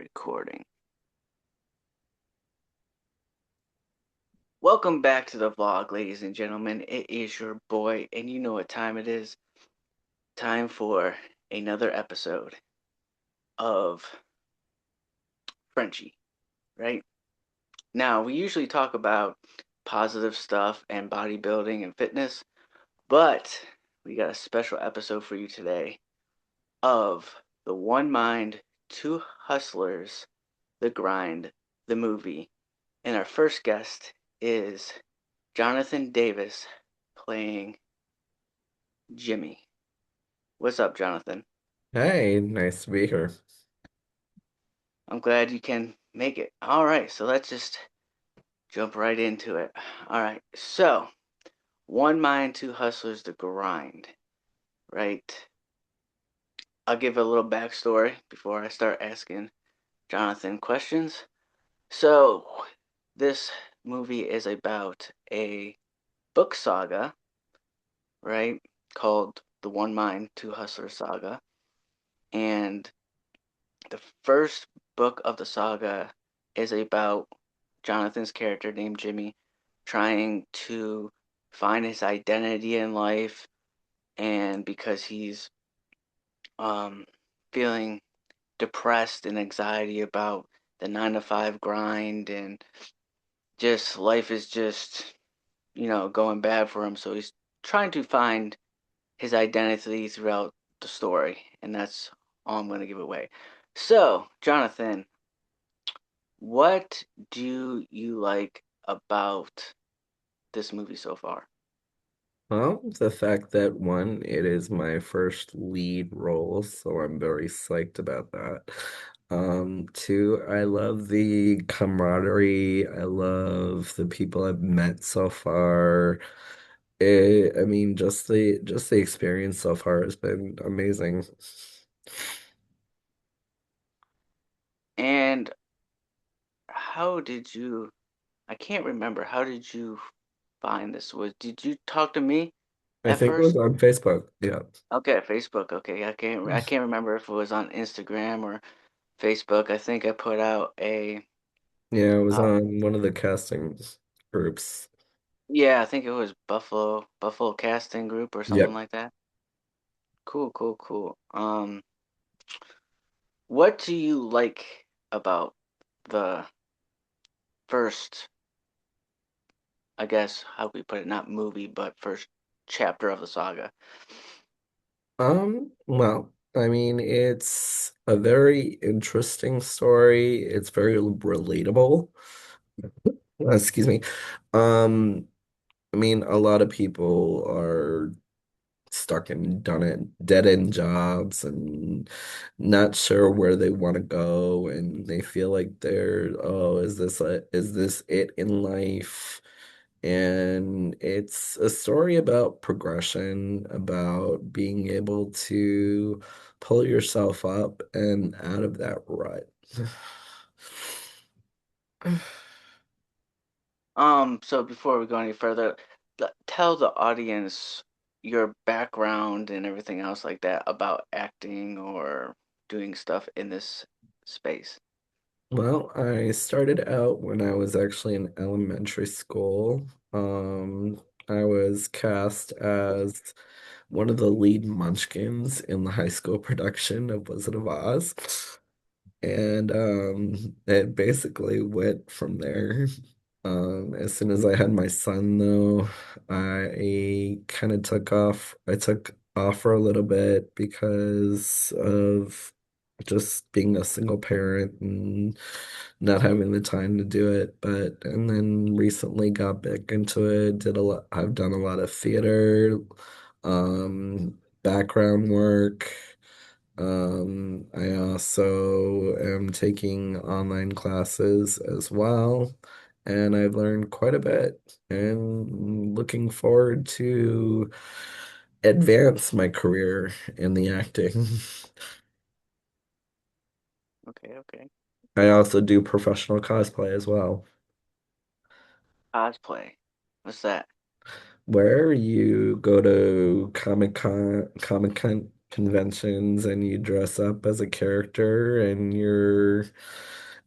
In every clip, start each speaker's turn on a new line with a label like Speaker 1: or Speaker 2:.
Speaker 1: Recording. Welcome back to the vlog, ladies and gentlemen. It is your boy, and you know what time it is. Time for another episode of Frenchie, right? Now, we usually talk about positive stuff and bodybuilding and fitness, but we got a special episode for you today of The One Mind, Two Hustlers, The Grind, the movie. And our first guest is Jonathan Davis playing Jimmy. What's up, Jonathan?
Speaker 2: Hey, nice to be here.
Speaker 1: I'm glad you can make it. All right, so let's just jump right into it. All right, so One Mind, Two Hustlers, The Grind, right? I'll give a little backstory before I start asking Jonathan questions. So, this movie is about a book saga, right? Called The One Mind, Two Hustlers Saga. And the first book of the saga is about Jonathan's character named Jimmy trying to find his identity in life, and because he's um feeling depressed and anxiety about the 9 to 5 grind, and just life is just going bad for him, so he's trying to find his identity throughout the story, and that's all I'm going to give away. So, Jonathan, what do you like about this movie so far?
Speaker 2: Well, the fact that one, it is my first lead role, so I'm very psyched about that. Two, I love the camaraderie. I love the people I've met so far. I mean, just the experience so far has been amazing.
Speaker 1: And how did you, I can't remember, how did you find this? Did you talk to me
Speaker 2: I
Speaker 1: at
Speaker 2: think it was
Speaker 1: first?
Speaker 2: on Facebook. Yeah.
Speaker 1: Okay, Facebook. Okay, I can't remember if it was on Instagram or Facebook. I think I put out a
Speaker 2: Yeah, it was
Speaker 1: uh
Speaker 2: on one of the casting groups.
Speaker 1: yeah, I think it was Buffalo Casting Group or something
Speaker 2: Yep.
Speaker 1: like that. Cool, cool, cool. What do you like about the first, I guess, how we put it, not movie, but first chapter of the saga?
Speaker 2: Well, I mean, it's a very interesting story. It's very relatable. Excuse me. Um, I mean, a lot of people are stuck in done it dead end jobs and not sure where they want to go, and they feel like is this it in life? And it's a story about progression, about being able to pull yourself up and out of that rut.
Speaker 1: So before we go any further, tell the audience your background and everything else like that about acting or doing stuff in this space.
Speaker 2: Well, I started out when I was actually in elementary school. I was cast as one of the lead munchkins in the high school production of Wizard of Oz. And it basically went from there. As soon as I had my son, though, I kind of took off. I took off for a little bit because of just being a single parent and not having the time to do it. And then recently got back into it, did a lot, I've done a lot of theater, background work. I also am taking online classes as well, and I've learned quite a bit and looking forward to advance my career in the acting.
Speaker 1: Okay, okay.
Speaker 2: I also do professional cosplay as well,
Speaker 1: Cosplay. What's that?
Speaker 2: where you go to Comic Con. conventions and you dress up as a character and you're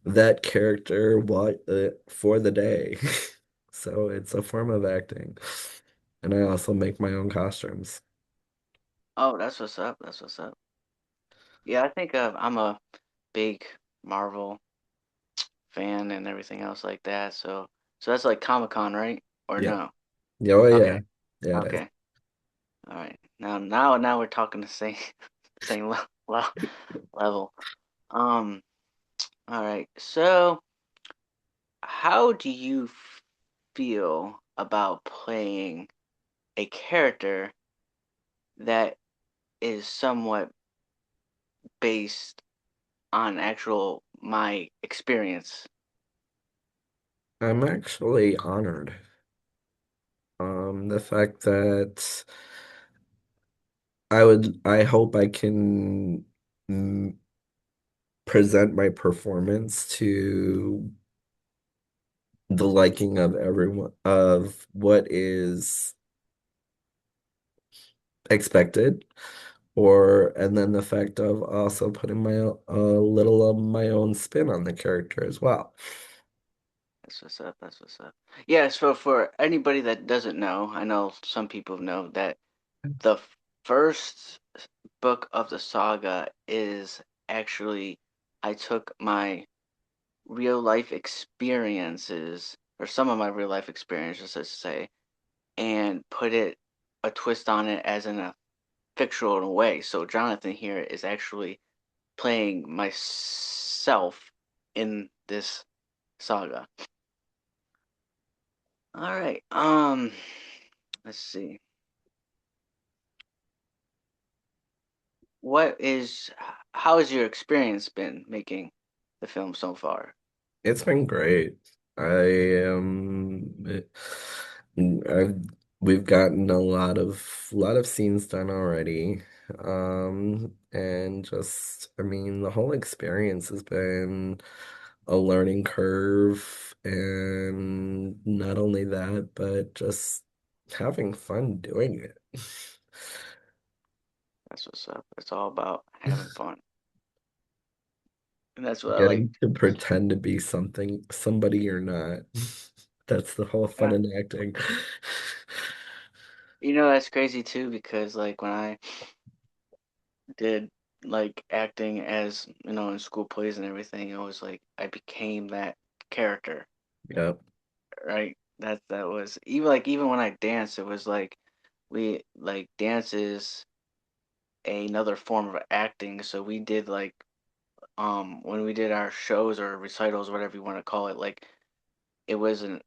Speaker 2: that character for the day. So it's a form of acting. And I also make my own costumes.
Speaker 1: Oh, that's what's up. That's what's up. Yeah, I think I'm a big Marvel fan and everything else like that. So that's like Comic-Con, right? Or
Speaker 2: Yeah.
Speaker 1: no?
Speaker 2: Yeah, oh yeah.
Speaker 1: Okay.
Speaker 2: Yeah, it is.
Speaker 1: Okay. All right. Now we're talking the same same level. Um. All right. So, how do you feel about playing a character that is somewhat based on actual my experience?
Speaker 2: I'm actually honored. The fact that I hope I can mm, present my performance to the liking of everyone of what is expected, or and then the fact of also putting my a little of my own spin on the character as well.
Speaker 1: That's what's up. That's what's up. Yeah. So for anybody that doesn't know, I know some people know that the first book of the saga is actually I took my real life experiences, or some of my real life experiences, let's say, and put it a twist on it as in a fictional way. So Jonathan here is actually playing myself in this saga. All right. Let's see. What is how has your experience been making the film so far?
Speaker 2: It's been great. I I've we've gotten a lot of scenes done already. And just I mean the whole experience has been a learning curve, and not only that, but just having fun doing it.
Speaker 1: That's what's up. It's all about having fun. And that's what I like.
Speaker 2: Getting to pretend to be somebody you're not. That's the whole fun
Speaker 1: Yeah.
Speaker 2: in acting.
Speaker 1: That's crazy too because like when I did like acting as, in school plays and everything, it was like I became that character,
Speaker 2: Yep.
Speaker 1: right? That was even when I danced, it was like we like dance is another form of acting. So we did like when we did our shows or recitals, whatever you want to call it, like it was an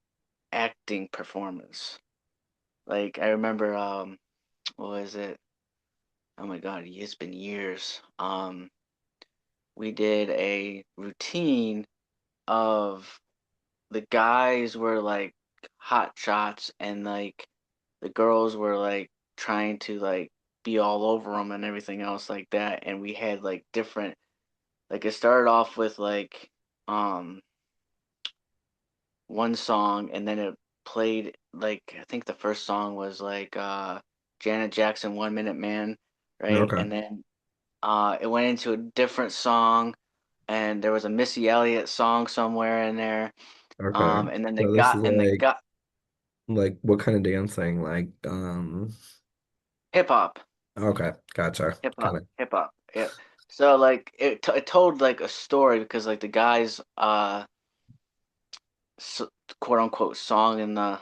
Speaker 1: acting performance. Like I remember what was it? Oh my God, it's been years. We did a routine of the guys were like hot shots and like the girls were like trying to like be all over them and everything else like that, and we had like different, like it started off with like um one song, and then it played like I think the first song was like Janet Jackson 1 Minute Man, right?
Speaker 2: Okay.
Speaker 1: And then it went into a different song, and there was a Missy Elliott song somewhere in there.
Speaker 2: Okay.
Speaker 1: And then
Speaker 2: So this is
Speaker 1: they got
Speaker 2: like what kind of dancing? Like
Speaker 1: hip hop,
Speaker 2: okay, gotcha. Got it.
Speaker 1: hip hop. Yep. So like it told like a story because like the guys quote unquote song in the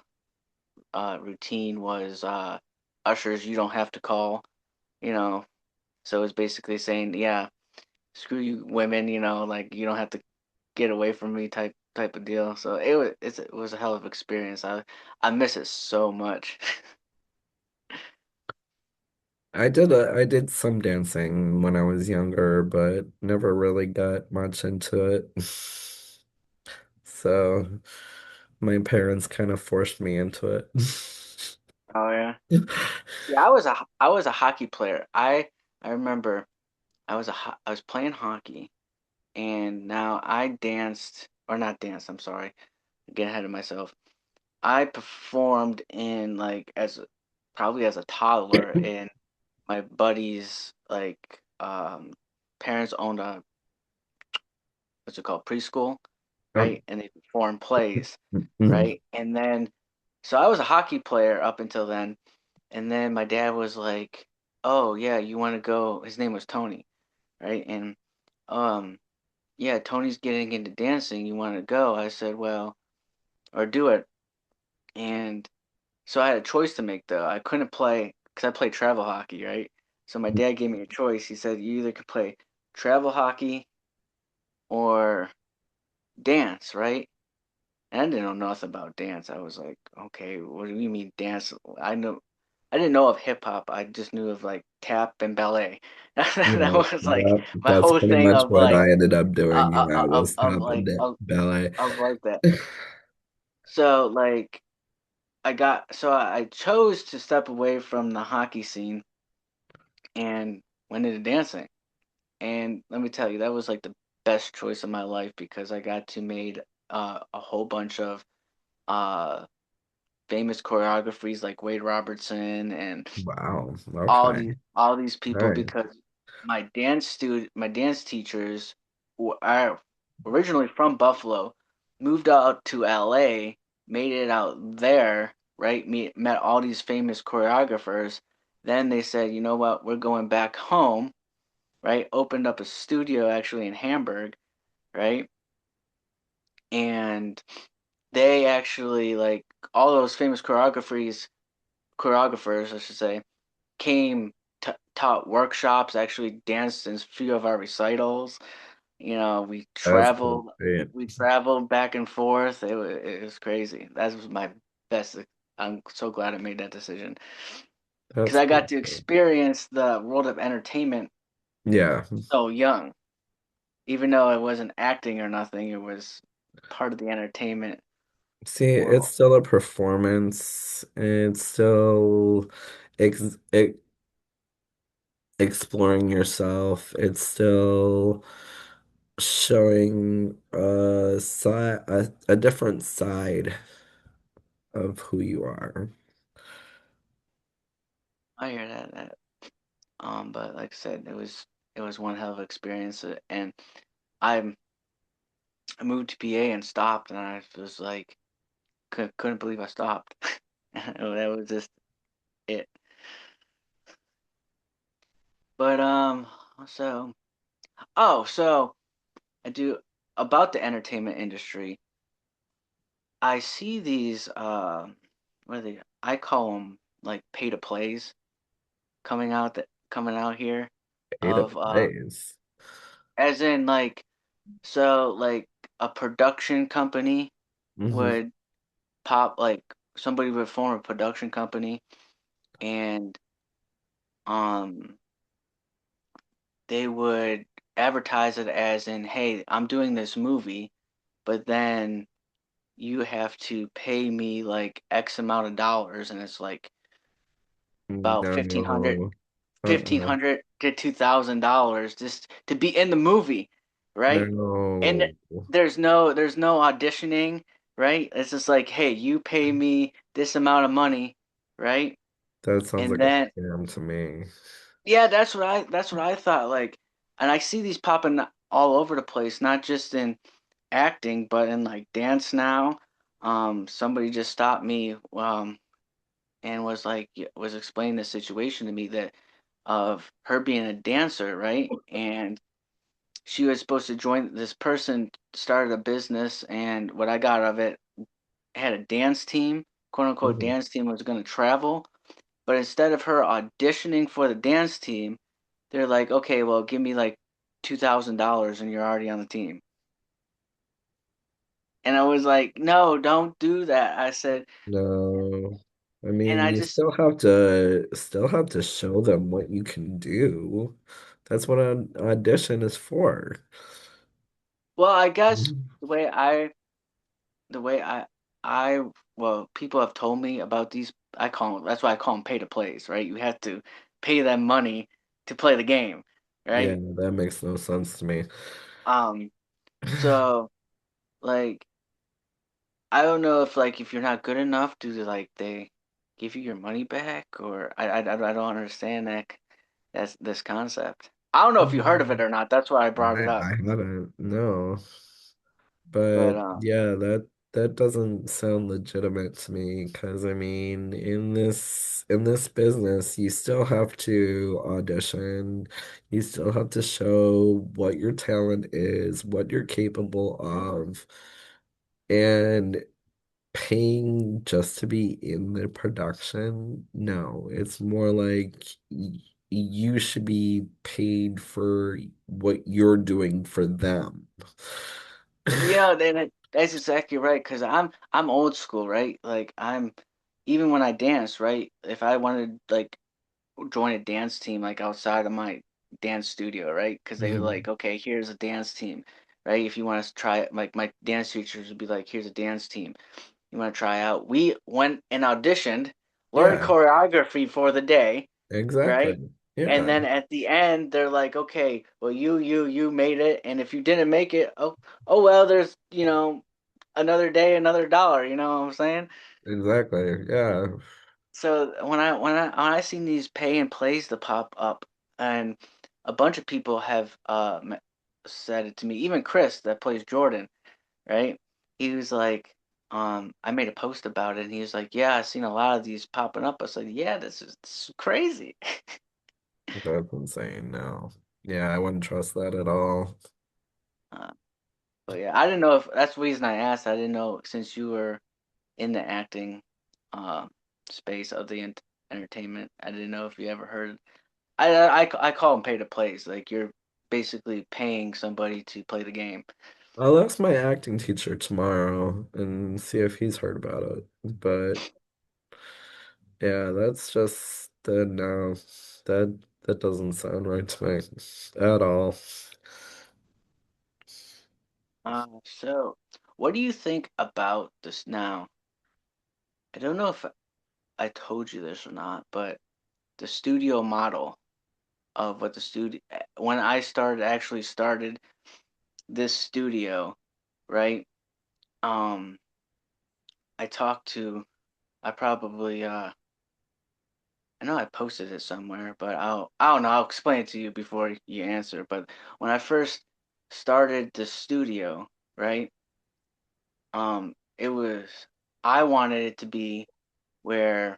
Speaker 1: routine was Usher's "You Don't Have to Call," you know. So it's basically saying, yeah, screw you women, like you don't have to get away from me type of deal. So it was a hell of an experience. I miss it so much.
Speaker 2: I did some dancing when I was younger, but never really got much into it. So my parents kind of forced me into it.
Speaker 1: Oh yeah. Yeah, I was a hockey player. I remember I was playing hockey, and now I danced, or not danced, I'm sorry. Get ahead of myself. I performed in like probably as a toddler in my buddy's like parents owned a what's it called, preschool,
Speaker 2: Um,
Speaker 1: right? And they performed plays,
Speaker 2: mhm.
Speaker 1: right? And then so I was a hockey player up until then, and then my dad was like, "Oh yeah, you want to go?" His name was Tony, right? And um yeah, Tony's getting into dancing. You want to go? I said, "Well, or do it." And so I had a choice to make though. I couldn't play because I played travel hockey, right? So my dad gave me a choice. He said, "You either could play travel hockey or dance, right?" And I didn't know nothing about dance. I was like, okay, what do you mean dance? I didn't know of hip hop. I just knew of like tap and ballet. That
Speaker 2: Yeah,
Speaker 1: was like
Speaker 2: yeah,
Speaker 1: my
Speaker 2: that's
Speaker 1: whole
Speaker 2: pretty
Speaker 1: thing
Speaker 2: much
Speaker 1: of
Speaker 2: what
Speaker 1: like
Speaker 2: I ended up doing. Yeah, it was
Speaker 1: of
Speaker 2: tap
Speaker 1: like
Speaker 2: and ballet.
Speaker 1: of like that. So like I chose to step away from the hockey scene and went into dancing. And let me tell you, that was like the best choice of my life because I got to made a whole bunch of uh famous choreographies like Wade Robertson and
Speaker 2: Wow. Okay.
Speaker 1: all these people
Speaker 2: Nice.
Speaker 1: because my dance teachers who are originally from Buffalo, moved out to LA, made it out there, right? Met all these famous choreographers. Then they said, you know what, we're going back home, right? Opened up a studio actually in Hamburg, right? And they actually like all those famous choreographers, I should say, came taught workshops, actually danced in a few of our recitals. You know,
Speaker 2: That's great.
Speaker 1: we traveled back and forth. It was crazy. That was my best. I'm so glad I made that decision because
Speaker 2: That's
Speaker 1: I
Speaker 2: pretty
Speaker 1: got to
Speaker 2: cool.
Speaker 1: experience the world of entertainment
Speaker 2: Yeah.
Speaker 1: so young. Even though it wasn't acting or nothing, it was part of the entertainment
Speaker 2: See, it's
Speaker 1: world.
Speaker 2: still a performance. It's still ex ex exploring yourself. It's still showing a different side of who you are.
Speaker 1: I hear that. But like I said, it was one hell of an experience, and I I moved to PA and stopped, and I was like, couldn't believe I stopped. That was just it. But so so I do about the entertainment industry. I see these what are they? I call them like pay to plays coming out here
Speaker 2: Eight of
Speaker 1: of
Speaker 2: plays.
Speaker 1: as in like so like a production company
Speaker 2: Hmm.
Speaker 1: would pop like somebody would form a production company and um they would advertise it as in, hey, I'm doing this movie, but then you have to pay me like X amount of dollars, and it's like about
Speaker 2: No.
Speaker 1: fifteen
Speaker 2: Uh-uh.
Speaker 1: hundred to $2,000 just to be in the movie, right? And
Speaker 2: No.
Speaker 1: there's no auditioning, right? It's just like, hey, you pay me this amount of money, right?
Speaker 2: That sounds
Speaker 1: And
Speaker 2: like a
Speaker 1: then
Speaker 2: scam to me.
Speaker 1: yeah, that's what I thought. Like, and I see these popping all over the place, not just in acting, but in like dance now. Somebody just stopped me and was like was explaining the situation to me that of her being a dancer, right? And she was supposed to join this person started a business, and what I got out of it had a dance team, quote unquote
Speaker 2: Mhm.
Speaker 1: dance team was going to travel, but instead of her auditioning for the dance team, they're like, okay, well, give me like $2,000 and you're already on the team. And I was like, no, don't do that. I said,
Speaker 2: No. I
Speaker 1: and
Speaker 2: mean,
Speaker 1: I
Speaker 2: you
Speaker 1: just,
Speaker 2: still have to show them what you can do. That's what an audition is for.
Speaker 1: well, I guess
Speaker 2: Mhm.
Speaker 1: the way well, people have told me about these, that's why I call them pay to plays, right? You have to pay them money to play the game,
Speaker 2: Yeah,
Speaker 1: right?
Speaker 2: that makes no sense to me.
Speaker 1: Um, so like, I don't know if like if you're not good enough, do they give you your money back or I don't understand that. that's this concept. I don't know if you heard of it or not. That's why I brought it
Speaker 2: I
Speaker 1: up.
Speaker 2: haven't, no. But
Speaker 1: But
Speaker 2: yeah, that doesn't sound legitimate to me because I mean, in this business, you still have to audition. You still have to show what your talent is, what you're capable of, and paying just to be in the production. No, it's more like you should be paid for what you're doing for them.
Speaker 1: that's exactly right. Cause I'm old school, right? Like I'm even when I dance, right? If I wanted like join a dance team like outside of my dance studio, right? Because they were
Speaker 2: Mhm.
Speaker 1: like, okay, here's a dance team, right? If you want to try it, like my dance teachers would be like, here's a dance team. You want to try out? We went and auditioned, learned
Speaker 2: Yeah,
Speaker 1: choreography for the day, right?
Speaker 2: exactly.
Speaker 1: And
Speaker 2: Yeah,
Speaker 1: then at the end, they're like, okay, well, you made it, and if you didn't make it, oh well, there's another day, another dollar. You know what I'm saying?
Speaker 2: exactly. Yeah.
Speaker 1: So when I seen these pay and plays to pop up, and a bunch of people have said it to me, even Chris that plays Jordan, right? He was like, I made a post about it, and he was like, yeah, I've seen a lot of these popping up. I was like, yeah, this is crazy.
Speaker 2: That's insane. No. Yeah, I wouldn't trust that at all.
Speaker 1: uh, but yeah, I didn't know if that's the reason I asked. I didn't know since you were in the acting uh, space of the entertainment. I didn't know if you ever heard. I call them pay to plays. Like you're basically paying somebody to play the game.
Speaker 2: I'll ask my acting teacher tomorrow and see if he's heard about it. But yeah, that's just the no. That doesn't sound right to me at all.
Speaker 1: So what do you think about this now? I don't know if I told you this or not, but the studio model of what the studio when I actually started this studio, right? Um, I talked to I probably I know I posted it somewhere, but I don't know, I'll explain it to you before you answer. But when I first started the studio, right? It was I wanted it to be where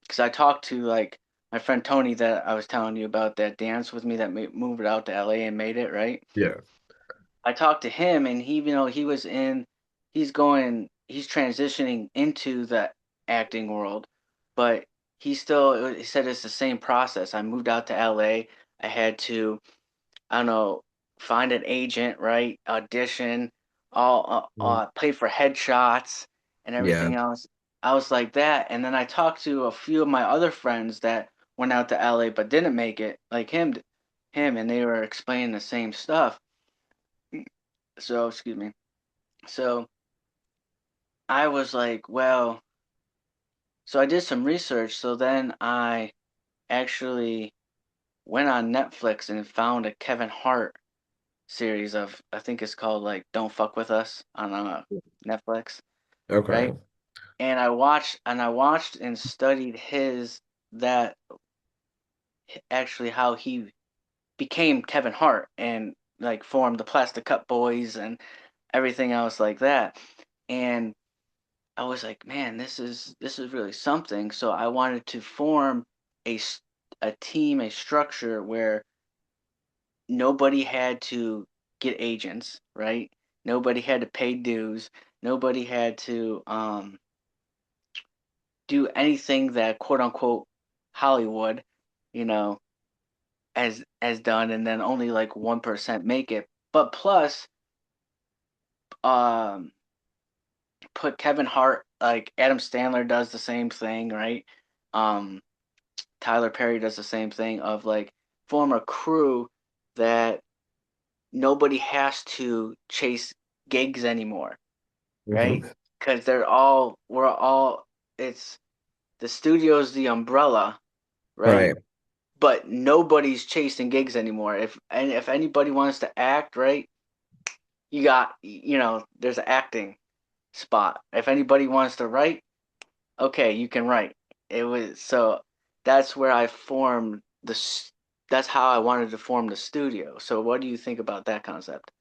Speaker 1: because I talked to like my friend Tony that I was telling you about that danced with me that moved out to LA and made it, right?
Speaker 2: Yeah.
Speaker 1: I talked to him and he was he's transitioning into the acting world, but he said it's the same process. I moved out to LA. I had to, I don't know, find an agent, right? Audition, all
Speaker 2: Mm.
Speaker 1: pay for headshots and
Speaker 2: Yeah.
Speaker 1: everything else. I was like that, and then I talked to a few of my other friends that went out to LA but didn't make it, like him, and they were explaining the same stuff. So, excuse me. So I was like, well, so I did some research. So then I actually went on Netflix and found a Kevin Hart series of, I think it's called like Don't Fuck With Us on Netflix, right?
Speaker 2: Okay.
Speaker 1: And I watched and studied that actually how he became Kevin Hart and like formed the Plastic Cup Boys and everything else like that. And I was like, man, this is really something. So I wanted to form a a team, a structure where nobody had to get agents, right? Nobody had to pay dues. Nobody had to do anything that quote unquote Hollywood, you know, has done, and then only like 1% make it. But plus, um, put Kevin Hart like Adam Sandler does the same thing, right? Um, Tyler Perry does the same thing of like form a crew that nobody has to chase gigs anymore, right?
Speaker 2: Hmm.
Speaker 1: Because we're all, it's the studio's the umbrella, right?
Speaker 2: Right.
Speaker 1: But nobody's chasing gigs anymore. If anybody wants to act, right, there's an acting spot. If anybody wants to write, okay, you can write. It was so that's where I formed that's how I wanted to form the studio. So what do you think about that concept?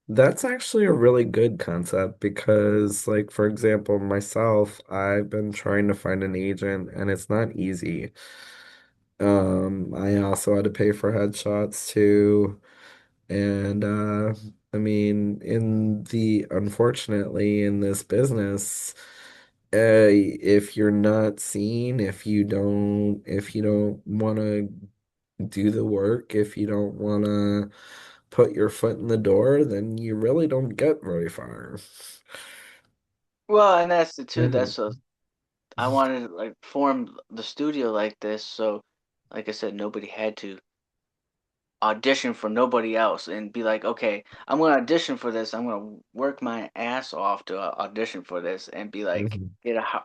Speaker 2: That's actually a really good concept because, like, for example, myself, I've been trying to find an agent and it's not easy. I also had to pay for headshots too. And I mean, unfortunately, in this business, if you're not seen, if you don't want to do the work, if you don't want to put your foot in the door, then you really don't get very far.
Speaker 1: Well, and that's the too.
Speaker 2: Mhm.
Speaker 1: That's a I wanted to like form the studio like this, so like I said, nobody had to audition for nobody else and be like, okay, I'm gonna audition for this. I'm gonna work my ass off to audition for this and be like,
Speaker 2: Mhm.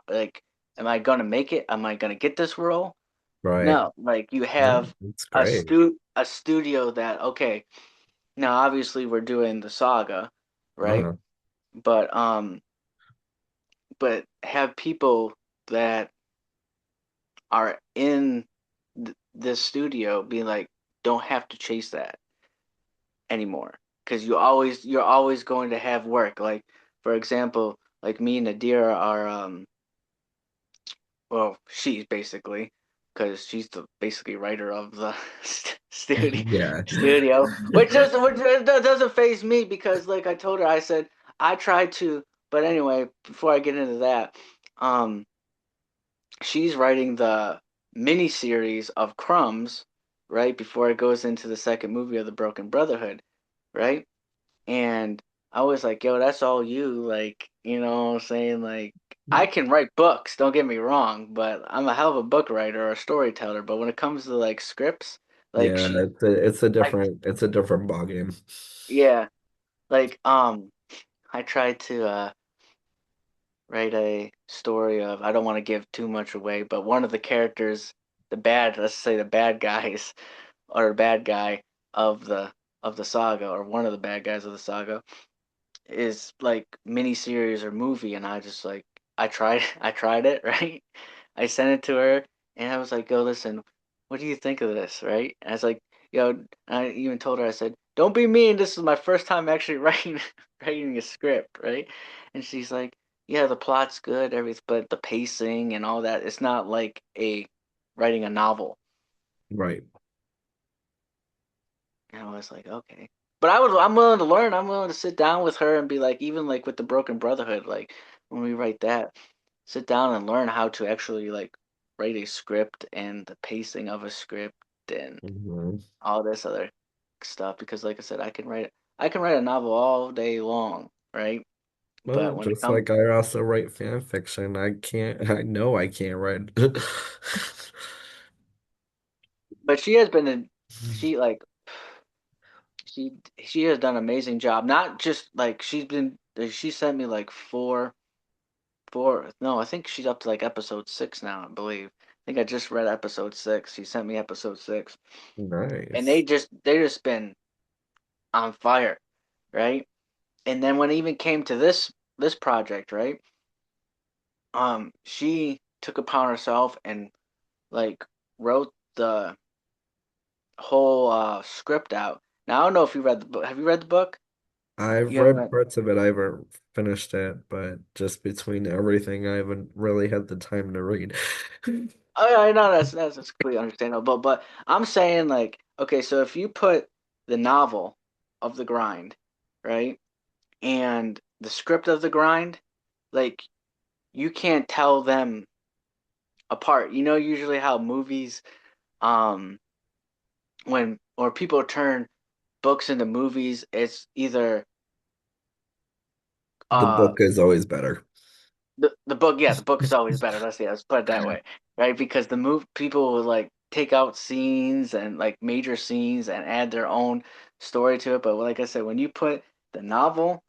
Speaker 1: like, am I gonna make it? Am I gonna get this role?
Speaker 2: Right.
Speaker 1: No, like you
Speaker 2: No,
Speaker 1: have
Speaker 2: it's great.
Speaker 1: a studio that okay. Now obviously we're doing the saga, right?
Speaker 2: Uh-huh.
Speaker 1: But have people that are in this studio be like, don't have to chase that anymore because you're always going to have work. Like for example, like me and Nadir are well, she's basically because she's the basically writer of the studio
Speaker 2: Yeah.
Speaker 1: studio, which doesn't phase me because like I told her, I said I tried to, but anyway, before I get into that, um, she's writing the mini series of Crumbs right before it goes into the second movie of the Broken Brotherhood, right? And I was like, yo, that's all you. Like, you know what I'm saying? Like, I can write books, don't get me wrong, but I'm a hell of a book writer or a storyteller. But when it comes to like scripts, like
Speaker 2: Yeah,
Speaker 1: she, like,
Speaker 2: it's a different ballgame.
Speaker 1: yeah, like, I tried to write a story of, I don't want to give too much away, but one of the characters, let's say the bad guys or bad guy of the saga, or one of the bad guys of the saga, is like miniseries or movie, and I just like I tried it right. I sent it to her, and I was like, "Yo, listen, what do you think of this?" Right? And I was like, "Yo," I even told her, I said, "Don't be mean. This is my first time actually writing a script, right?" And she's like, "Yeah, the plot's good, everything, but the pacing and all that, it's not like a writing a novel."
Speaker 2: Right.
Speaker 1: And I was like, okay. But I'm willing to learn. I'm willing to sit down with her and be like, even like with the Broken Brotherhood, like when we write that, sit down and learn how to actually like write a script and the pacing of a script and
Speaker 2: Mhm.
Speaker 1: all this other stuff. Because like I said, I can write a novel all day long, right?
Speaker 2: Well,
Speaker 1: But when it
Speaker 2: just
Speaker 1: comes,
Speaker 2: like I also write fan fiction, I know I can't write.
Speaker 1: but she has been in, she like she has done an amazing job. Not just like she sent me like four. No, I think she's up to like episode 6 now, I believe. I think I just read episode 6. She sent me episode 6, and
Speaker 2: Nice.
Speaker 1: they just been on fire, right? And then when it even came to this project, right? She took upon herself and like wrote the whole script out. Now I don't know if you read the book. Have you read the book?
Speaker 2: I've
Speaker 1: You
Speaker 2: read
Speaker 1: haven't.
Speaker 2: parts of it. I haven't finished it, but just between everything, I haven't really had the time to read.
Speaker 1: Oh, I know that's completely understandable. But I'm saying like, okay, so if you put the novel of the grind, right, and the script of the grind, like you can't tell them apart. You know, usually how movies, um, when or people turn books into movies, it's either
Speaker 2: The
Speaker 1: uh
Speaker 2: book is always better.
Speaker 1: the book, yeah, the book is always better. Let's put it that way, right? Because the move people will like take out scenes and like major scenes and add their own story to it. But like I said, when you put the novel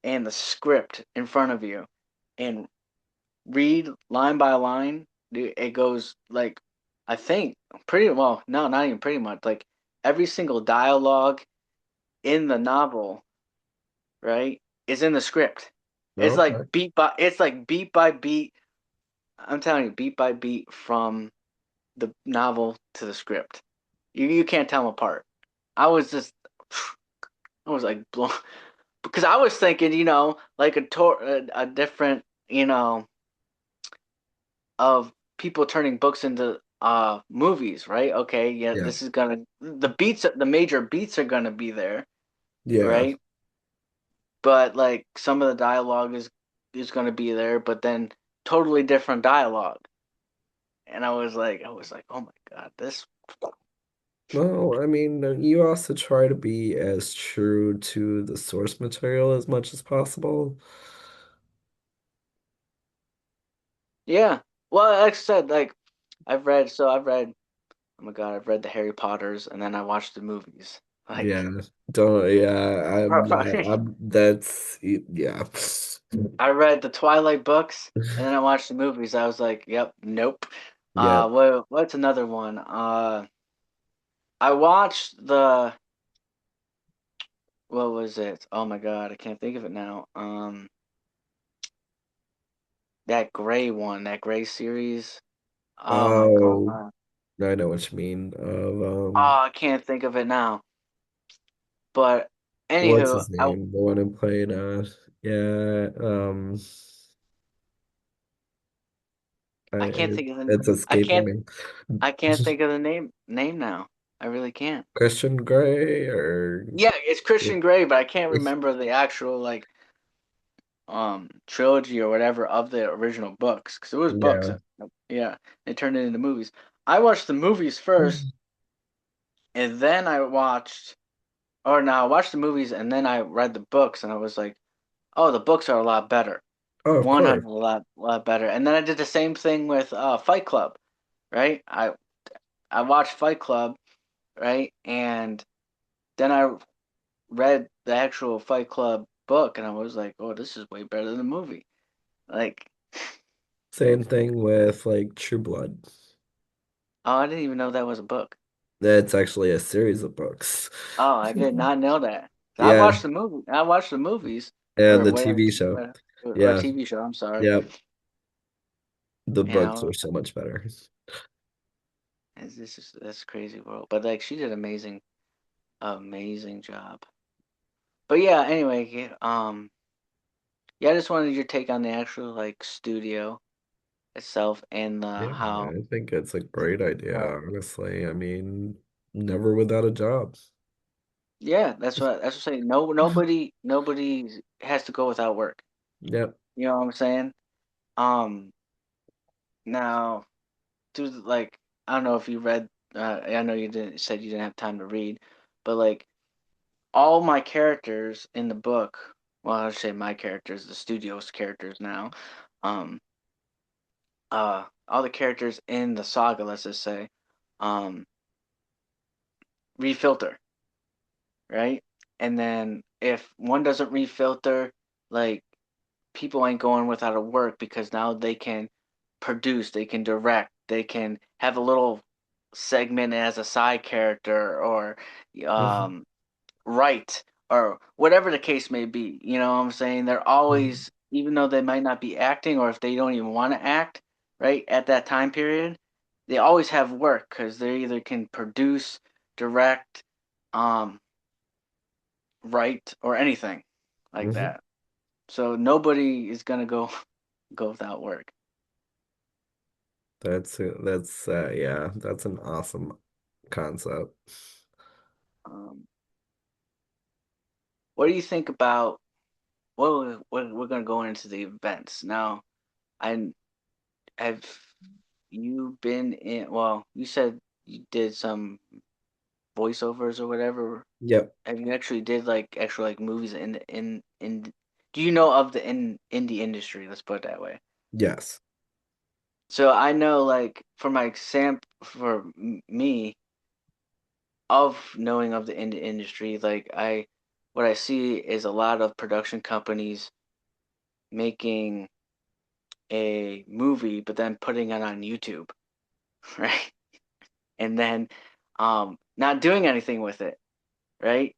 Speaker 1: and the script in front of you and read line by line, dude, it goes like I think pretty well. No, not even pretty much. Like every single dialogue in the novel, right, is in the script.
Speaker 2: Okay.
Speaker 1: It's like beat by beat. I'm telling you, beat by beat from the novel to the script. You can't tell them apart. I was just I was like blown because I was thinking, like a different, of people turning books into movies, right? Okay, yeah,
Speaker 2: Yeah.
Speaker 1: this is gonna the major beats are gonna be there,
Speaker 2: Yeah.
Speaker 1: right? But like some of the dialogue is gonna be there, but then totally different dialogue. And I was like, oh my god, this.
Speaker 2: Well, I mean, you also try to be as true to the source material as much as possible.
Speaker 1: Yeah. Well, like I said, like I've read. Oh my god, I've read the Harry Potters and then I watched the movies. Like,
Speaker 2: Yeah. Don't, yeah, that's, yeah.
Speaker 1: I read the Twilight books and then I watched the movies. I was like, yep, nope.
Speaker 2: Yeah.
Speaker 1: What's another one? I watched the what was it? Oh my god, I can't think of it now. That gray one, that gray series. Oh my
Speaker 2: Oh,
Speaker 1: god.
Speaker 2: I know what you mean.
Speaker 1: Oh, I can't think of it now. But
Speaker 2: What's
Speaker 1: anywho,
Speaker 2: his name? The one who played, yeah,
Speaker 1: I can't think of the
Speaker 2: it's
Speaker 1: I
Speaker 2: escaping
Speaker 1: can't
Speaker 2: me.
Speaker 1: I can't think of the name now. I really can't.
Speaker 2: Christian Grey or
Speaker 1: Yeah, it's Christian Grey, but I can't remember the actual like trilogy or whatever of the original books because it was books.
Speaker 2: yeah.
Speaker 1: Yeah, they turned it into movies. I watched the movies first, and then I watched, or no, I watched the movies and then I read the books, and I was like, oh, the books are a lot better,
Speaker 2: Oh, of course.
Speaker 1: 100 a lot better. And then I did the same thing with Fight Club, right? I watched Fight Club, right, and then I read the actual Fight Club book, and I was like, oh, this is way better than the movie. Like,
Speaker 2: Same thing with like True Blood.
Speaker 1: oh, I didn't even know that was a book.
Speaker 2: That's actually a series of books.
Speaker 1: Oh, I did not know that. So I
Speaker 2: Yeah,
Speaker 1: watched the movie. I watched the movies
Speaker 2: and
Speaker 1: or
Speaker 2: the
Speaker 1: whatever,
Speaker 2: TV show.
Speaker 1: or
Speaker 2: Yeah,
Speaker 1: TV show. I'm sorry.
Speaker 2: yeah. The books
Speaker 1: Yeah,
Speaker 2: are so much better.
Speaker 1: this is this crazy world. But like, she did amazing job. But yeah, anyway, yeah, yeah, I just wanted your take on the actual like studio itself and the
Speaker 2: Yeah,
Speaker 1: how.
Speaker 2: I think it's a great idea,
Speaker 1: Uh,
Speaker 2: honestly. I mean, never without a job.
Speaker 1: yeah, that's what I'm saying. No, nobody has to go without work.
Speaker 2: Yep.
Speaker 1: You know what I'm saying? Um, now, to like, I don't know if you read. I know you didn't said you didn't have time to read, but like all my characters in the book. Well, I should say my characters, the studio's characters now. Um, all the characters in the saga, let's just say, um, refilter, right? And then if one doesn't refilter, like people ain't going without a work because now they can produce, they can direct, they can have a little segment as a side character or
Speaker 2: Hmm.
Speaker 1: um, write or whatever the case may be. You know what I'm saying? They're always, even though they might not be acting or if they don't even want to act, right, at that time period, they always have work because they either can produce, direct, um, write, or anything like
Speaker 2: Hmm.
Speaker 1: that. So nobody is gonna go go without work.
Speaker 2: Yeah, that's an awesome concept.
Speaker 1: Um, what do you think about? Well, we're gonna go into the events now. I have you been in? Well, you said you did some voiceovers or whatever.
Speaker 2: Yep.
Speaker 1: Have you actually did like actual like movies in? Do you know of the indie industry? Let's put it that way.
Speaker 2: Yes.
Speaker 1: So I know like for my example for me of knowing of the industry, like what I see is a lot of production companies making a movie, but then putting it on YouTube, right? And then not doing anything with it, right?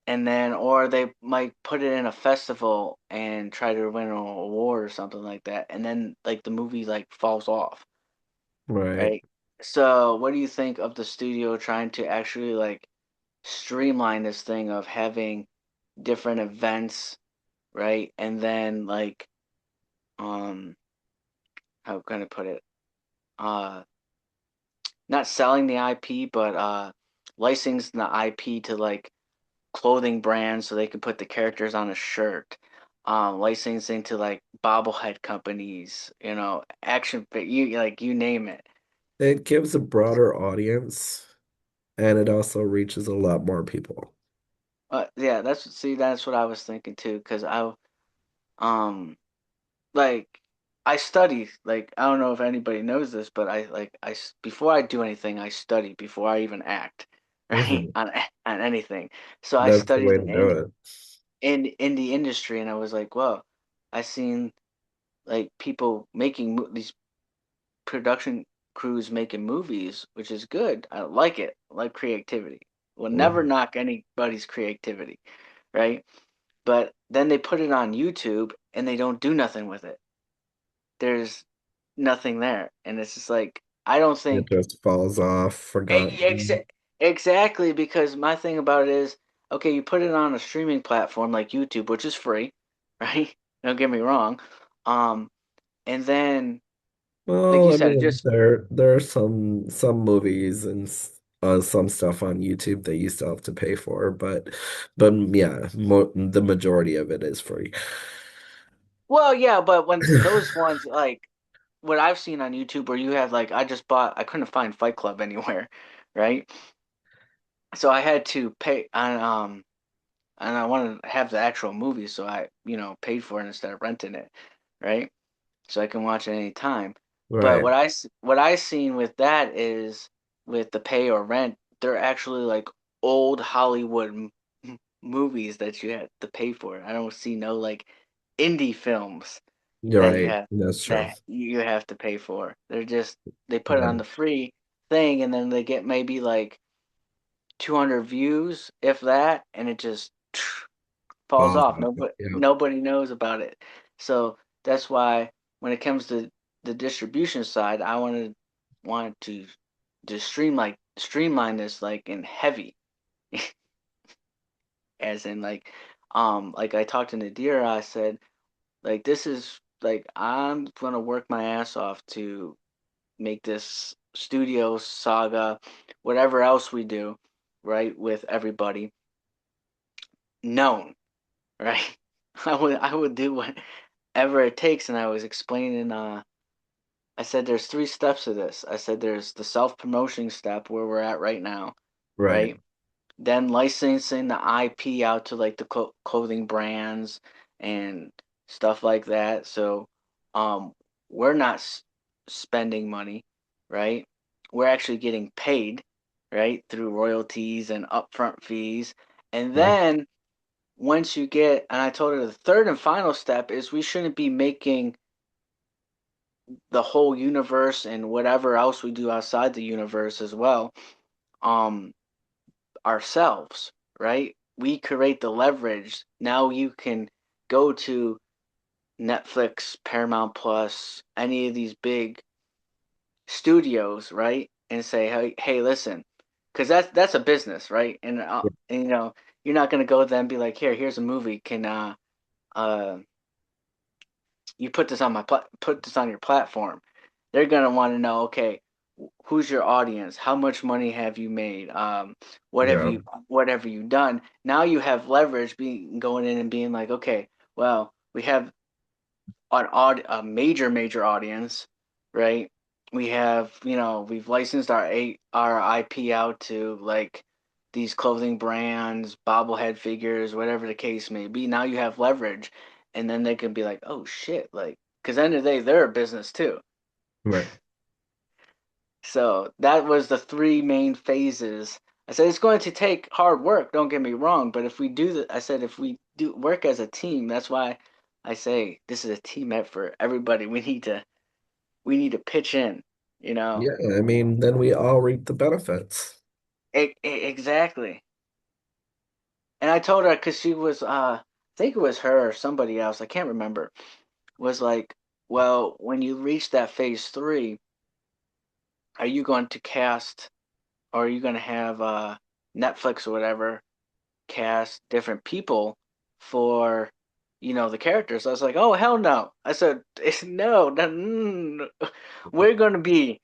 Speaker 1: And then or they might put it in a festival and try to win an award or something like that, and then like the movie like falls off,
Speaker 2: Right.
Speaker 1: right? So, what do you think of the studio trying to actually like streamline this thing of having different events, right? And then like um how can I put it? Uh Not selling the IP, but licensing the IP to like clothing brands so they can put the characters on a shirt. Licensing to like bobblehead companies, action you like you name it.
Speaker 2: It gives a broader audience and it also reaches a lot more people.
Speaker 1: Yeah, that's what I was thinking too, because um like I study like I don't know if anybody knows this, but before I do anything, I study before I even act, right?
Speaker 2: Mhm.
Speaker 1: On anything. So I
Speaker 2: That's the
Speaker 1: studied
Speaker 2: way to do it.
Speaker 1: in the industry, and I was like, whoa, I seen like people making these production crews making movies, which is good. I like it. I like creativity. Will never
Speaker 2: Mhm.
Speaker 1: knock anybody's creativity, right? But then they put it on YouTube and they don't do nothing with it. There's nothing there, and it's just like I don't
Speaker 2: It
Speaker 1: think
Speaker 2: just falls off,
Speaker 1: ex-
Speaker 2: forgotten.
Speaker 1: exactly because my thing about it is okay, you put it on a streaming platform like YouTube, which is free, right? Don't get me wrong. Um, and then like
Speaker 2: Well,
Speaker 1: you
Speaker 2: I
Speaker 1: said, it
Speaker 2: mean,
Speaker 1: just
Speaker 2: there are some movies and some stuff on YouTube that you still have to pay for, but yeah, mo the majority of it is free.
Speaker 1: well, yeah, but when those ones like what I've seen on YouTube where you have like I couldn't find Fight Club anywhere, right? So I had to pay on and I wanted to have the actual movie, so I, paid for it instead of renting it, right? So I can watch it any time. But
Speaker 2: Right.
Speaker 1: what I seen with that is with the pay or rent, they're actually like old Hollywood movies that you have to pay for. I don't see no like indie films
Speaker 2: You're
Speaker 1: that
Speaker 2: right. That's true.
Speaker 1: you have to pay for. They put it
Speaker 2: Yeah.
Speaker 1: on the free thing and then they get maybe like 200 views if that and it just falls
Speaker 2: Falls
Speaker 1: off.
Speaker 2: off. Yeah.
Speaker 1: Nobody knows about it. So that's why when it comes to the distribution side, I wanted to just streamline this like in heavy, as in like I talked to Nadira, I said like this is like I'm gonna work my ass off to make this studio saga, whatever else we do, right, with everybody known, right? I would do whatever it takes, and I was explaining. I said there's three steps to this. I said there's the self promotion step where we're at right now,
Speaker 2: Right.
Speaker 1: right? Then licensing the IP out to like the clothing brands and stuff like that. So, um, we're not spending money, right? We're actually getting paid, right, through royalties and upfront fees. And
Speaker 2: Yeah.
Speaker 1: then once you get, and I told her the third and final step is we shouldn't be making the whole universe and whatever else we do outside the universe as well, um, ourselves, right? We create the leverage. Now you can go to Netflix, Paramount Plus, any of these big studios, right? And say, hey, listen, because that's a business, right? And you're not gonna go then and be like, here's a movie. Can uh you put this on put this on your platform, they're gonna want to know, okay, who's your audience? How much money have you made?
Speaker 2: Yeah.
Speaker 1: What have you done? Now you have leverage being going in and being like, okay, well, we have a major audience, right? We have, we've licensed our IP out to like these clothing brands, bobblehead figures, whatever the case may be. Now you have leverage, and then they can be like, oh shit, like, because end of the day, they're a business too.
Speaker 2: Right.
Speaker 1: So that was the three main phases. I said it's going to take hard work, don't get me wrong, but if we do that, I said if we do work as a team, that's why I say this is a team effort. Everybody, we need to pitch in, you know.
Speaker 2: Yeah. I mean, then we all reap the benefits.
Speaker 1: Exactly. And I told her because she was, I think it was her or somebody else, I can't remember, was like, well, when you reach that phase three, are you going to cast or are you going to have Netflix or whatever cast different people for the characters? I was like, oh hell no. I said no, no, we're going to be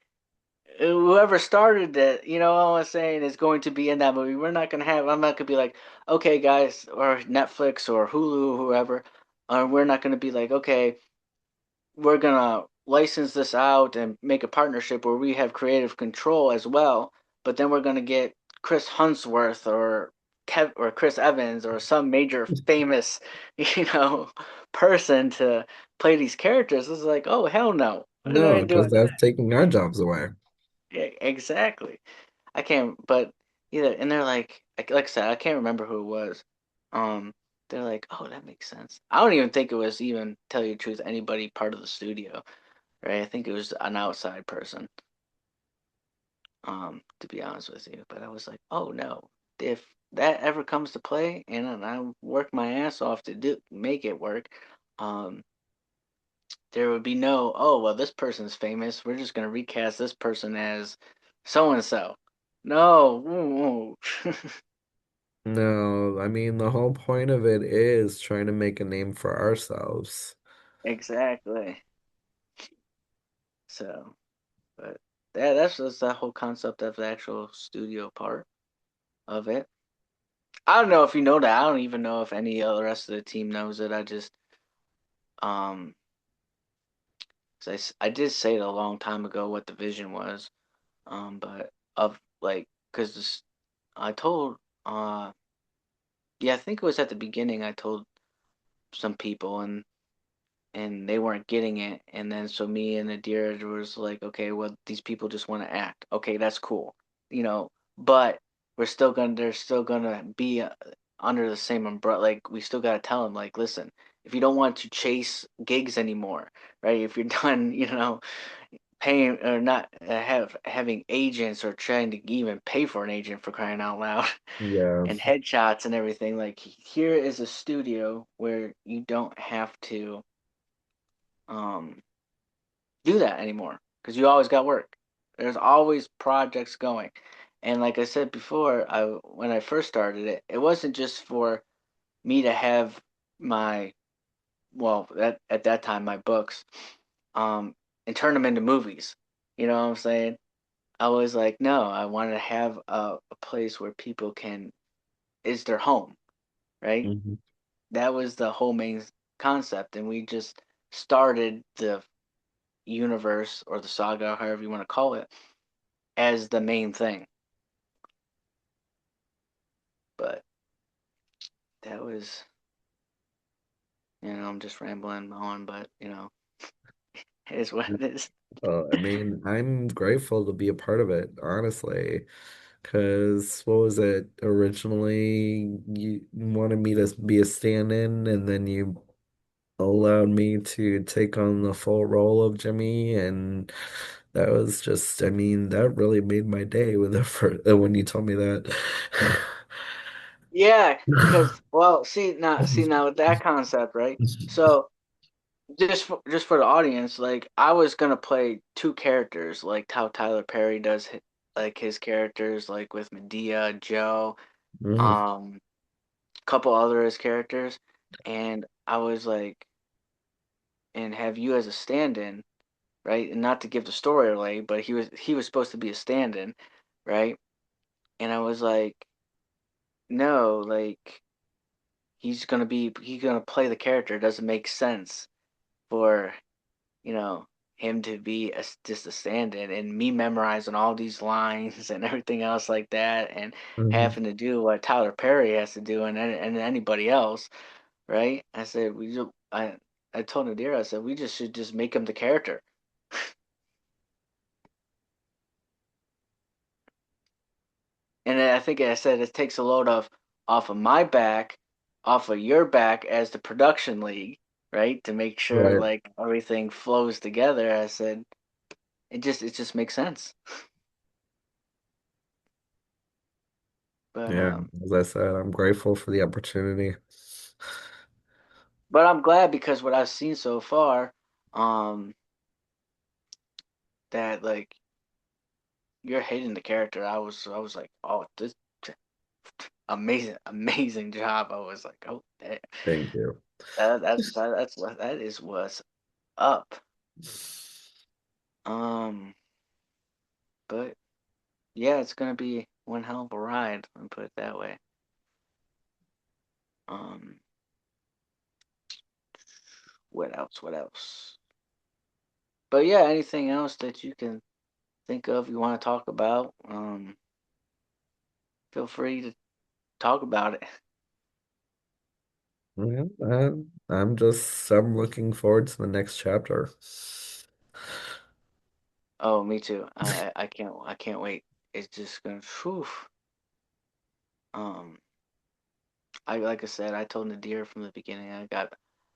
Speaker 1: whoever started it, all I'm saying is going to be in that movie. We're not gonna have. I'm not gonna be like, okay, guys, or Netflix or Hulu, whoever. We're not gonna be like, okay, we're gonna license this out and make a partnership where we have creative control as well. But then we're gonna get Chris Huntsworth or Chris Evans or some major famous, you know, person to play these characters. It's like, oh hell no, I
Speaker 2: No,
Speaker 1: ain't doing
Speaker 2: because that's taking our jobs away.
Speaker 1: that. Yeah, exactly. I can't, but either, and they're like I said, I can't remember who it was. Um, they're like, oh, that makes sense. I don't even think it was even, tell you the truth, anybody part of the studio, right? I think it was an outside person, to be honest with you. But I was like, oh no, if that ever comes to play, and I work my ass off to do make it work, um, there would be no, oh well, this person's famous. We're just gonna recast this person as so and so. No.
Speaker 2: No, I mean, the whole point of it is trying to make a name for ourselves.
Speaker 1: Exactly. So, but that's just the whole concept of the actual studio part of it. I don't know if you know that. I don't even know if any of the rest of the team knows it. I just, um, 'cause I did say it a long time ago what the vision was. But of like, cause I told, yeah, I think it was at the beginning. I told some people, and they weren't getting it. And then so me and Adira was like, okay, well these people just want to act. Okay, that's cool, But they're still gonna be under the same umbrella. Like we still gotta tell them, like, listen, if you don't want to chase gigs anymore, right? If you're done, paying or not having agents or trying to even pay for an agent for crying out loud
Speaker 2: Yeah.
Speaker 1: and headshots and everything, like here is a studio where you don't have to um do that anymore because you always got work. There's always projects going. And like I said before, I when I first started it, it wasn't just for me to have my at that time my books um and turn them into movies. You know what I'm saying? I was like, no, I wanted to have a place where people can is their home, right?
Speaker 2: Mhm.
Speaker 1: That was the whole main concept, and we just started the universe or the saga, however you want to call it, as the main thing. But that was, I'm just rambling on, but it is what it is.
Speaker 2: I mean, I'm grateful to be a part of it, honestly. Because what was it? Originally, you wanted me to be a stand-in, and then you allowed me to take on the full role of Jimmy, and that was just, I mean, that really made my day with when you told me that.
Speaker 1: Yeah, because well, see now with that concept, right? So just for the audience, like I was gonna play two characters, like how Tyler Perry does like his characters, like with Medea, Joe,
Speaker 2: Mhm.
Speaker 1: um, couple other his characters, and I was like, and have you as a stand-in, right? And not to give the story away, but he was supposed to be a stand-in, right? And I was like, no, like he's gonna play the character. It doesn't make sense for you know him to be just a stand-in and me memorizing all these lines and everything else like that, and
Speaker 2: Mhm.
Speaker 1: having to do what Tyler Perry has to do and anybody else, right? I said I told Nadir, I said we just should just make him the character. And then I think I said it takes a load off of my back, off of your back as the production league, right? To make sure
Speaker 2: Right.
Speaker 1: like everything flows together. I said it just makes sense. But
Speaker 2: Yeah, as I said, I'm grateful for the opportunity.
Speaker 1: I'm glad because what I've seen so far, um, that like you're hating the character. I was like, oh, this amazing, amazing job. I was like, oh,
Speaker 2: Thank you.
Speaker 1: that is what's up. Um, but yeah, it's gonna be one hell of a ride. Let me put it that way. Um, what else? What else? But yeah, anything else that you can think of you want to talk about? Feel free to talk about it.
Speaker 2: Yeah, I'm looking forward to the next chapter.
Speaker 1: Oh, me too. I can't wait. It's just gonna. Whew. Um, I like I said, I told Nadir from the beginning. I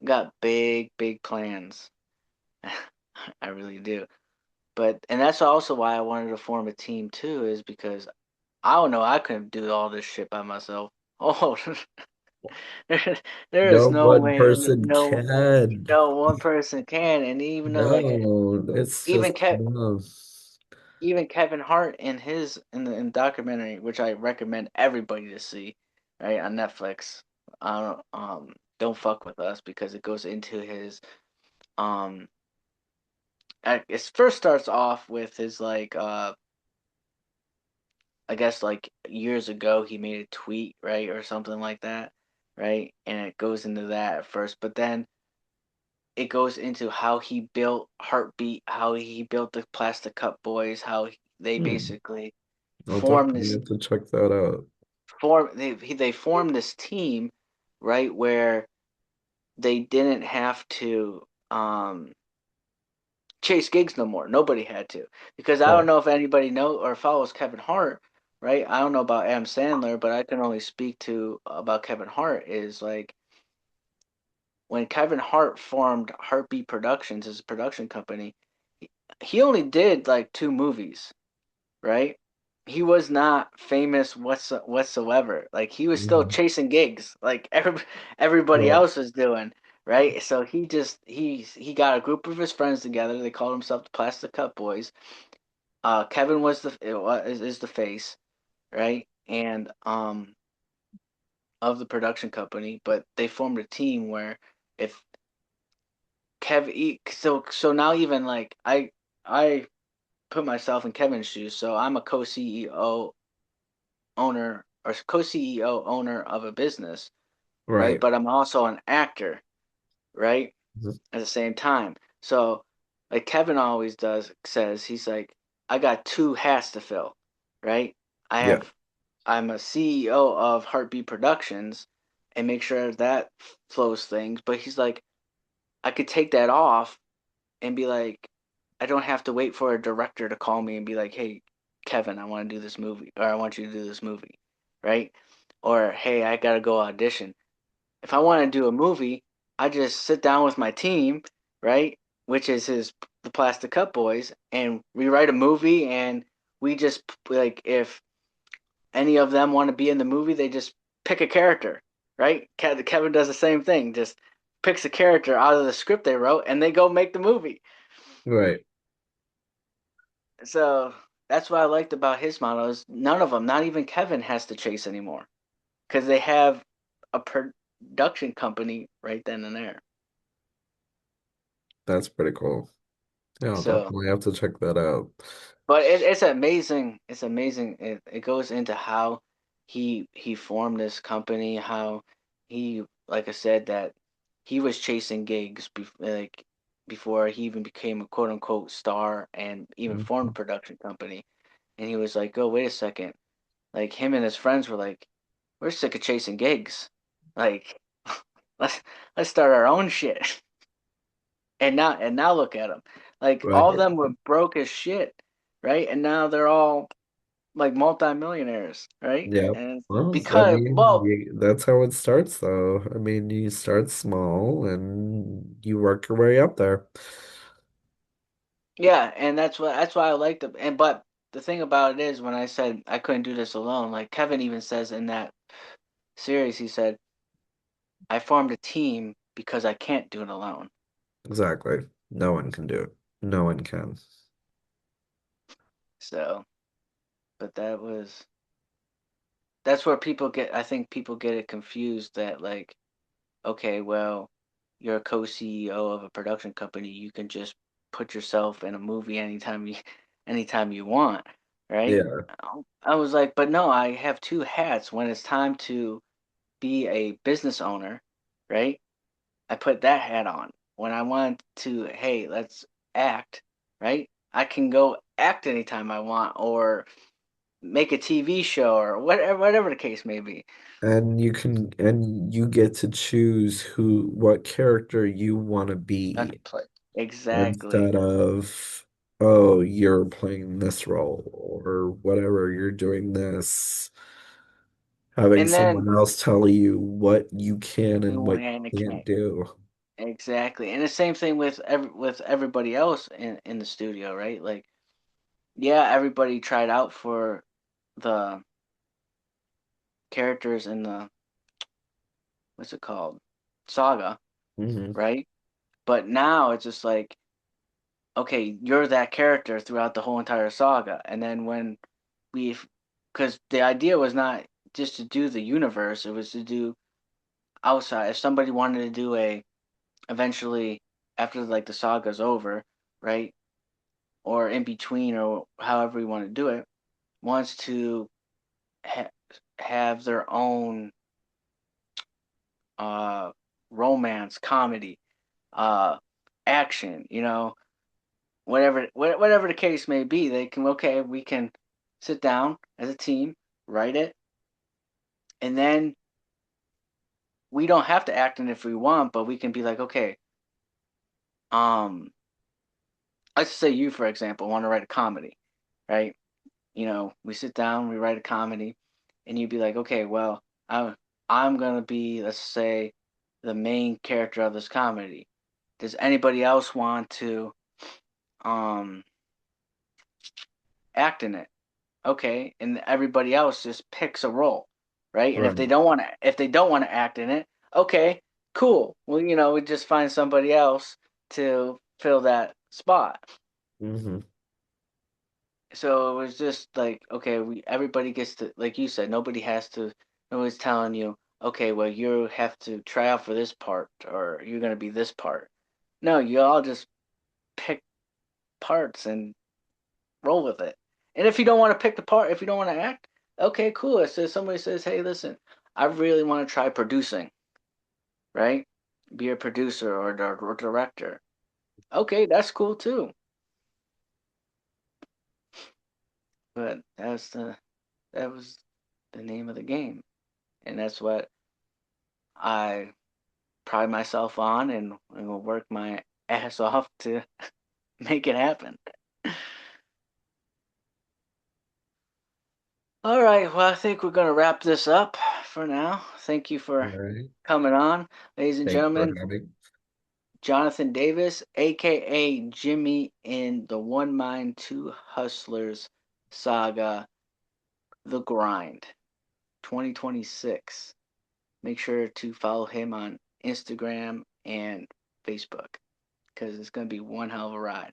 Speaker 1: got big plans. I really do. But and that's also why I wanted to form a team too, is because I don't know, I couldn't do all this shit by myself. Oh, there, there is
Speaker 2: No
Speaker 1: no
Speaker 2: one
Speaker 1: way,
Speaker 2: person can.
Speaker 1: no one person can, and even though like
Speaker 2: No, it's
Speaker 1: even
Speaker 2: just
Speaker 1: Kev,
Speaker 2: no.
Speaker 1: even Kevin Hart in his in the documentary, which I recommend everybody to see, right on Netflix. Don't fuck with us because it goes into his um. It first starts off with his like I guess like years ago he made a tweet, right, or something like that, right? And it goes into that at first, but then it goes into how he built Heartbeat, how he built the Plastic Cup Boys, how they
Speaker 2: Hmm.
Speaker 1: basically
Speaker 2: I'll
Speaker 1: formed
Speaker 2: definitely
Speaker 1: this
Speaker 2: have to check that out.
Speaker 1: they formed this team, right, where they didn't have to chase gigs no more. Nobody had to because I don't
Speaker 2: Right.
Speaker 1: know if anybody know or follows Kevin Hart, right? I don't know about Adam Sandler, but I can only speak to about Kevin Hart is like when Kevin Hart formed Heartbeat Productions as a production company, he only did like two movies, right? He was not famous whatsoever. Like he was still
Speaker 2: Mhm.
Speaker 1: chasing gigs, like everybody
Speaker 2: Right.
Speaker 1: else was doing, right? So he got a group of his friends together. They called themselves the Plastic Cup Boys. Kevin was is the face, right? And of the production company, but they formed a team where if so now even like I put myself in Kevin's shoes, so I'm a co-CEO owner or co-CEO owner of a business, right?
Speaker 2: Right.
Speaker 1: But I'm also an actor, right?
Speaker 2: Mhm.
Speaker 1: At the same time. So like Kevin always does says he's like I got two hats to fill, right? I
Speaker 2: Yeah.
Speaker 1: have I'm a CEO of Heartbeat Productions and make sure that flows things, but he's like I could take that off and be like I don't have to wait for a director to call me and be like, "Hey, Kevin, I want to do this movie or I want you to do this movie." Right? Or, "Hey, I got to go audition." If I want to do a movie, I just sit down with my team, right? Which is the Plastic Cup Boys, and we write a movie, and we just like if any of them want to be in the movie, they just pick a character, right? Kevin does the same thing, just picks a character out of the script they wrote, and they go make the movie.
Speaker 2: Right.
Speaker 1: So that's what I liked about his model is none of them, not even Kevin, has to chase anymore because they have a production company right then and there.
Speaker 2: That's pretty cool. Yeah, I'll
Speaker 1: So
Speaker 2: definitely have to check that out.
Speaker 1: but it's amazing. It's amazing. It goes into how he formed this company, how he, like I said, that he was chasing gigs like before he even became a quote unquote star and even formed a
Speaker 2: Mhm.
Speaker 1: production company. And he was like, "Oh, wait a second." Like him and his friends were like, "We're sick of chasing gigs. Like, let's let's start our own shit." And now look at them. Like all of
Speaker 2: Right.
Speaker 1: them were broke as shit, right? And now they're all like multimillionaires, right?
Speaker 2: Yeah.
Speaker 1: And
Speaker 2: Well, I
Speaker 1: because
Speaker 2: mean,
Speaker 1: well,
Speaker 2: that's how it starts, though. I mean, you start small and you work your way up there.
Speaker 1: yeah, and that's why I liked them. And but the thing about it is when I said I couldn't do this alone, like Kevin even says in that series, he said, I formed a team because I can't do it alone.
Speaker 2: Exactly. No one can do it. No one can.
Speaker 1: So But that's where people get I think people get it confused that like, okay, well, you're a co-CEO of a production company, you can just put yourself in a movie anytime you want, right?
Speaker 2: Yeah.
Speaker 1: I was like, but no, I have two hats. When it's time to be a business owner, right? I put that hat on. When I want to, hey, let's act, right? I can go act anytime I want or make a TV show or whatever the case may be.
Speaker 2: And you get to choose what character you want to
Speaker 1: Want to
Speaker 2: be
Speaker 1: play. Exactly.
Speaker 2: instead of, oh, you're playing this role or whatever, you're doing this. Having
Speaker 1: And then
Speaker 2: someone else tell you what you can and what
Speaker 1: and it
Speaker 2: you can't
Speaker 1: can't
Speaker 2: do.
Speaker 1: exactly. And the same thing with everybody else in the studio, right? Like, yeah, everybody tried out for the characters in the what's it called? Saga,
Speaker 2: Hmm.
Speaker 1: right? But now it's just like, okay, you're that character throughout the whole entire saga. And then when we've, because the idea was not just to do the universe, it was to do outside. If somebody wanted to do eventually, after like the saga's over, right? Or in between, or however you want to do it, wants to ha- have their own uh, romance, comedy, uh, action, whatever the case may be, they can okay, we can sit down as a team, write it, and then we don't have to act in it if we want, but we can be like, okay, um, let's say you, for example, want to write a comedy, right? We sit down, we write a comedy, and you'd be like, okay, well, I'm gonna be, let's say, the main character of this comedy. Does anybody else want to um act in it? Okay, and everybody else just picks a role, right? And
Speaker 2: Right.
Speaker 1: if they don't want to act in it, okay, cool. Well, we just find somebody else to fill that spot.
Speaker 2: Hmm.
Speaker 1: So it was just like, okay, we everybody gets to, like you said, nobody's telling you, okay, well, you have to try out for this part or you're gonna be this part. No, you all just pick parts and roll with it. And if you don't want to pick the part, if you don't want to act, okay, cool. So somebody says, hey, listen, I really want to try producing, right? Be a producer or director. Okay, that's cool too. But that was the name of the game, and that's what I pride myself on, and will work my ass off to make it happen. All right, well, I think we're going to wrap this up for now. Thank you
Speaker 2: All
Speaker 1: for
Speaker 2: right.
Speaker 1: coming on, ladies and
Speaker 2: Thanks for
Speaker 1: gentlemen.
Speaker 2: having.
Speaker 1: Jonathan Davis, aka Jimmy in the One Mind Two Hustlers saga, The Grind 2026. Make sure to follow him on Instagram and Facebook because it's going to be one hell of a ride.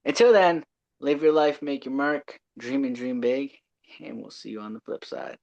Speaker 1: Until then, live your life, make your mark, dream and dream big, and we'll see you on the flip side.